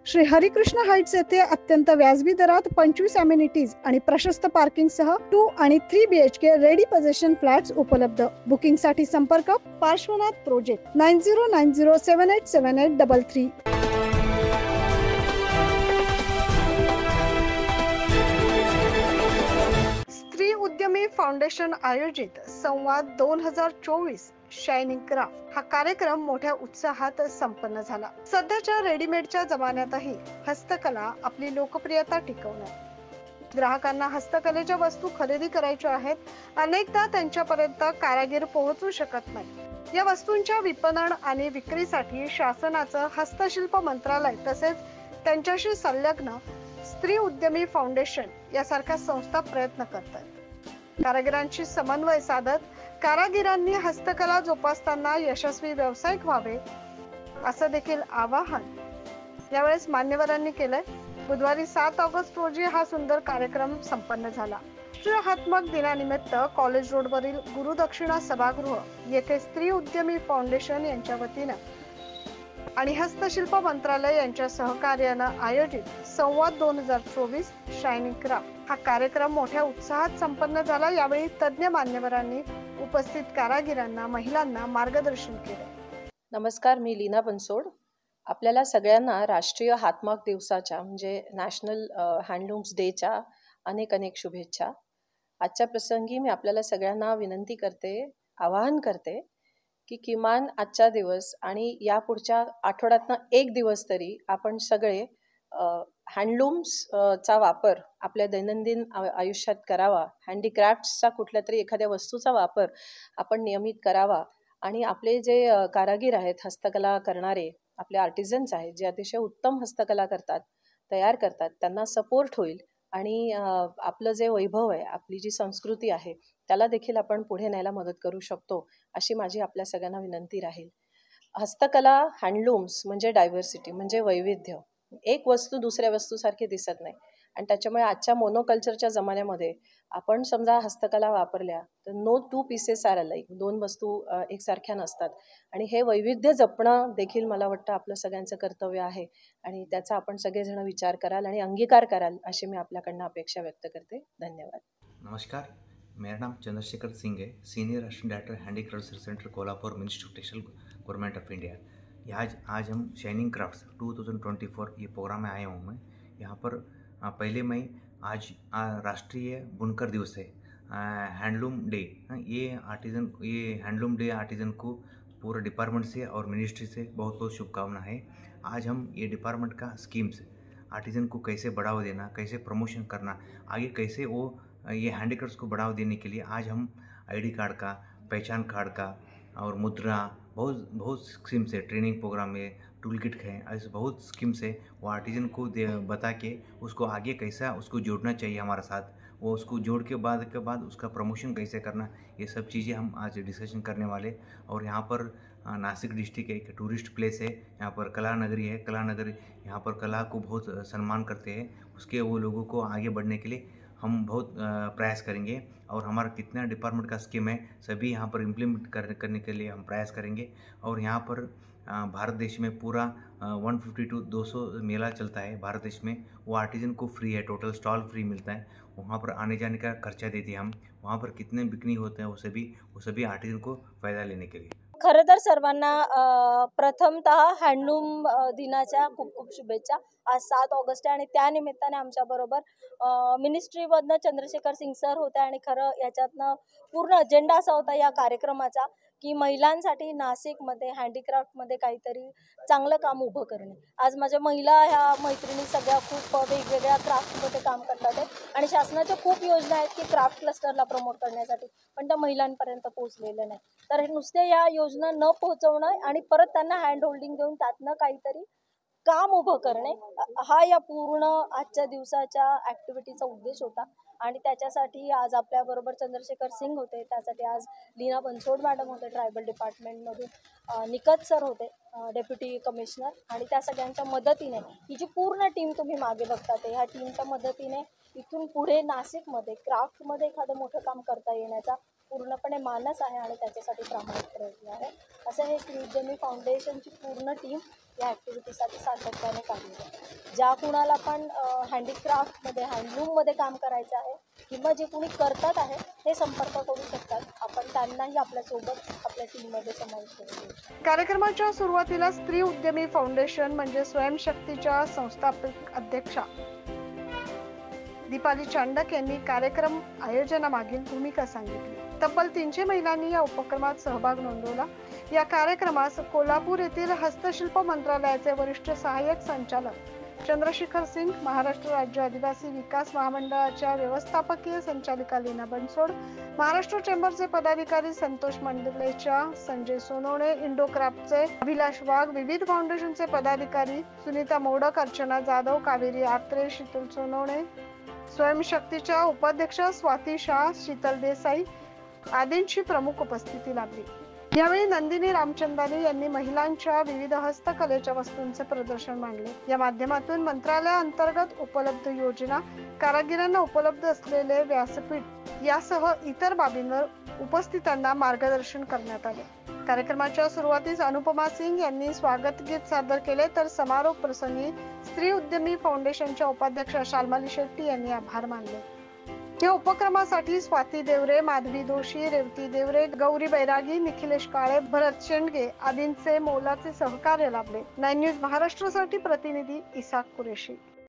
Shri Harikrishna Heights येथे अत्यंत व्याजबी दरात 25 अमेनिटीज आणि प्रशस्त पार्किंग सह 2 आणि 3 BHK रेडी पोझिशन फ्लॅट्स उपलब्ध. बुकिंग साठी संपर्क पार्श्वनाथ प्रोजेक्ट 9090787833. स्त्री उद्यमी फाउंडेशन आयोजित संवाद 2024 शायनिंग क्राफ्ट हा कार्यक्रम मोठ्या उत्साहात संपन्न झाला. सध्याच्या रेडीमेडच्या जमान्यातही हस्तकला आपली लोकप्रियता टिकवण्यात ग्राहकांना हस्तकलेच्या वस्तू खरेदी करायच्या आहेत. अनेकदा त्यांच्यापर्यंत कारागीर पोहोचू शकत नाही. या वस्तूंच्या विपणन आणि विक्रीसाठी शासनाचं हस्तशिल्प मंत्रालय तसेच त्यांच्याशी संलग्न स्त्री उद्यमी फाउंडेशन यासारख्या संस्था प्रयत्न करतात. कारागिरांशी समन्वय साधत कारागिरांनी हस्तकला जोपासताना यशस्वी व्यावसायिक व्हावे असं देखील आवाहन यावेळेस मान्यवरांनी केलंय. बुधवारी 7 ऑगस्ट रोजी हा सुंदर कार्यक्रम संपन्न झाला. राष्ट्रीय हातमाग दिनानिमित्त कॉलेज रोडवरील गुरुदक्षिणा सभागृह येथे स्त्री उद्यमी फाउंडेशन यांच्या वतीनं आणि हस्तशिल्प मंत्रालय यांच्या सहकार्यानं आयोजित संवाद 2024 शायनिंग क्राफ्ट हा कार्यक्रम मोठ्या उत्साहात संपन्न झाला. यावेळी तज्ञ मान्यवरांनी उपस्थित कारागिरांना महिलांना मार्गदर्शन केले. नमस्कार, मी लीना बनसोड. आपल्याला सगळ्यांना राष्ट्रीय हातमाग दिवसाच्या म्हणजे नॅशनल हँडलूम्स डेच्या अनेक अनेक शुभेच्छा. आजच्या प्रसंगी मी आपल्याला सगळ्यांना विनंती करते, आवाहन करते की किमान आजचा दिवस आणि या पुढच्या आठवड्यातनं एक दिवस तरी आपण सगळे हँडलूम्सचा वापर आपल्या दैनंदिन आयुष्यात करावा. हँडीक्राफ्ट्सचा कुठल्या तरी एखाद्या वस्तूचा वापर आपण नियमित करावा आणि आपले जे कारागीर आहेत, हस्तकला करणारे आपले आर्टिझन्स आहेत, जे अतिशय उत्तम हस्तकला करतात, तयार करतात, त्यांना सपोर्ट होईल आणि आपलं जे वैभव आहे, आपली जी संस्कृती आहे त्याला देखील आपण पुढे न्यायला मदत करू शकतो अशी माझी आपल्या सगळ्यांना विनंती राहील. हस्तकला, हँडलूम्स म्हणजे डायव्हर्सिटी, म्हणजे वैविध्य. एक वस्तू दुसऱ्या वस्तूसारखी दिसत नाही आणि त्याच्यामुळे आजच्या मोनोकल्चरच्या जमान्यामध्ये आपण समजा हस्तकला वापरल्या तर no two pieces are alike, दोन वस्तू एकसारख्या नसतात आणि हे वैविध्य जपणं देखील मला वाटतं आपलं सगळ्यांचं कर्तव्य आहे आणि त्याचा आपण सगळेजण विचार कराल आणि अंगीकार कराल अशी मी आपल्याकडनं अपेक्षा व्यक्त करते. धन्यवाद. नमस्कार, मेरा नाम चंद्रशेखर सिंह है, senior assistant director handicraft research centre Kolhapur, ministry of textile, government of India. आज हम शाइनिंग क्राफ्ट्स 2024 ये प्रोग्राम में आए हूँ मैं यहाँ पर. पहले मैं आज राष्ट्रीय बुनकर दिवस है, हैंडलूम डे. ये हैंडलूम डे आर्टिजन को पूरे डिपार्टमेंट से और मिनिस्ट्री से बहुत बहुत शुभकामना है. आज हम ये डिपार्टमेंट का स्कीम्स आर्टिजन को कैसे बढ़ावा देना, कैसे प्रमोशन करना, आगे कैसे वो ये हैंडीक्राफ्ट्स को बढ़ावा देने के लिए आज हम आईडी कार्ड का, पहचान कार्ड का और मुद्रा, बहुत स्कीम्स है, ट्रेनिंग प्रोग्राम है, टूल किट है, ऐसे बहुत स्कीम्स है. वो आर्टिजन को बता के उसको आगे कैसा उसको जोड़ना चाहिए हमारे साथ, वो उसको जोड़ के बाद उसका प्रमोशन कैसे करना, ये सब चीज़ें हम आज डिस्कशन करने वाले. और यहाँ पर नासिक डिस्ट्रिक्ट एक टूरिस्ट प्लेस है, यहाँ पर कला नगरी है. कला नगरी यहाँ पर कला को बहुत सम्मान करते हैं. उसके वो लोगों को आगे बढ़ने के लिए हम बहुत प्रयास करेंगे और हमारा कितना डिपार्टमेंट का स्कीम है सभी यहाँ पर इम्प्लीमेंट करने के लिए हम प्रयास करेंगे. और यहाँ पर भारत देश में पूरा 150 to 200 मेला चलता है भारत देश में. वो आर्टिजन को फ्री है, टोटल स्टॉल फ्री मिलता है. वहाँ पर आने जाने का खर्चा देते हैं हम. वहाँ पर कितने बिकनी होते हैं वो सभी आर्टिजन को फ़ायदा लेने के लिए. खरं तर सर्वांना प्रथमतः हँडलूम दिनाच्या खूप खूप शुभेच्छा. आज 7 ऑगस्ट आहे आणि त्यानिमित्ताने आमच्याबरोबर मिनिस्ट्रीमधनं चंद्रशेखर सिंग सर होते आणि खरं याच्यातनं पूर्ण अजेंडा असा होता या कार्यक्रमाचा की महिलांसाठी नाशिकमध्ये हँडीक्राफ्टमध्ये काहीतरी चांगलं काम उभं करणे. आज माझ्या महिला ह्या मैत्रिणी सगळ्या खूप वेगवेगळ्या क्राफ्टमध्ये काम करतात आहेत आणि शासनाच्या खूप योजना आहेत की क्राफ्ट क्लस्टरला प्रमोट करण्यासाठी, पण त्या महिलांपर्यंत पोहोचलेल्या नाही. तर हे नुसते या योजना न पोहोचवणं आणि परत त्यांना हँड होल्डिंग देऊन त्यातनं काहीतरी काम उभं करणे हा या पूर्ण आजच्या दिवसाच्या ॲक्टिव्हिटीचा उद्देश होता. आणि त्याच्यासाठी आज आपल्याबरोबर चंद्रशेखर सिंग होते, त्यासाठी आज लीना बनसोड मॅडम होते ट्रायबल डिपार्टमेंटमधून, निकत सर होते डेप्युटी कमिशनर, आणि त्या सगळ्यांच्या मदतीने ही जी पूर्ण टीम तुम्ही मागे बघतात ह्या टीमच्या मदतीने इथून पुढे नाशिकमध्ये क्राफ्टमध्ये एखादं मोठं काम करता येण्याचा पूर्णपणे मानस आहे आणि त्याच्यासाठी प्रामाणिक प्रयत्न आहे. असं हे श्री उद्यमी फाउंडेशनची पूर्ण टीम या ॲक्टिव्हिटीसाठी सातत्याने कार्यरत आहे. ज्या कुणाला पण हँडीक्राफ्टमध्ये हँडलूममध्ये काम करायचं आहे किंवा जे कोणी करतात आहे ते संपर्क करू शकतात. आपण त्यांनाही आपल्यासोबत आपल्या टीममध्ये समाविष्ट करू. कार्यक्रमाच्या सुरुवातीला स्त्री उद्यमी फाउंडेशन म्हणजे स्वयंशक्तीच्या संस्थापक अध्यक्षा दीपाली चांडक यांनी कार्यक्रम आयोजनामागील भूमिका सांगितली. तब्बल 300 महिलांनी या उपक्रमात सहभाग नोंदवला. या कार्यक्रमास कोल्हापूर येथील हस्तशिल्प मंत्रालयाचे वरिष्ठ सहाय्यक संचालक चंद्रशेखर सिंग, महाराष्ट्र राज्य आदिवासी विकास महामंडळाच्या व्यवस्थापकीय संचालिका लीना बनसोड, महाराष्ट्र चेंबरचे पदाधिकारी संतोष मंडलेचा, संजय सोनवणे, इंडोक्राफ्टचे अभिलाष वाघ, विविध फाउंडेशनचे पदाधिकारी सुनीता मोडक, अर्चना जाधव, कावेरी आत्रे, शीतल सोनवणे, स्वयंशक्तीच्या उपाध्यक्षा स्वाती शाह, शीतल देसाई आदींची प्रमुख उपस्थिती लाभली. यावेळी नंदिनी रामचंदानी यांनी महिलांच्या विविध हस्तकलेच्या वस्तूंचे प्रदर्शन मांडले. या माध्यमातून मंत्रालयाअंतर्गत उपलब्ध योजना, कारागिरांना उपलब्ध असलेले व्यासपीठ यासह इतर बाबींवर उपस्थितांना मार्गदर्शन करण्यात आले. कार्यक्रमाच्या सुरुवातीस अनुपमा सिंग यांनी स्वागत गीत सादर केले, तर समारोप प्रसंगी स्त्री उद्यमी फाउंडेशनच्या उपाध्यक्षा शाल्माली शेट्टी यांनी आभार मानले. या उपक्रमासाठी स्वाती देवरे, माधवी दोशी, रेवती देवरे, गौरी बैरागी, निखिलेश काळे, भरत शेंडगे आदींचे मोलाचे सहकार्य लाभले. 9 न्यूज महाराष्ट्रासाठी प्रतिनिधी इसाक कुरेशी.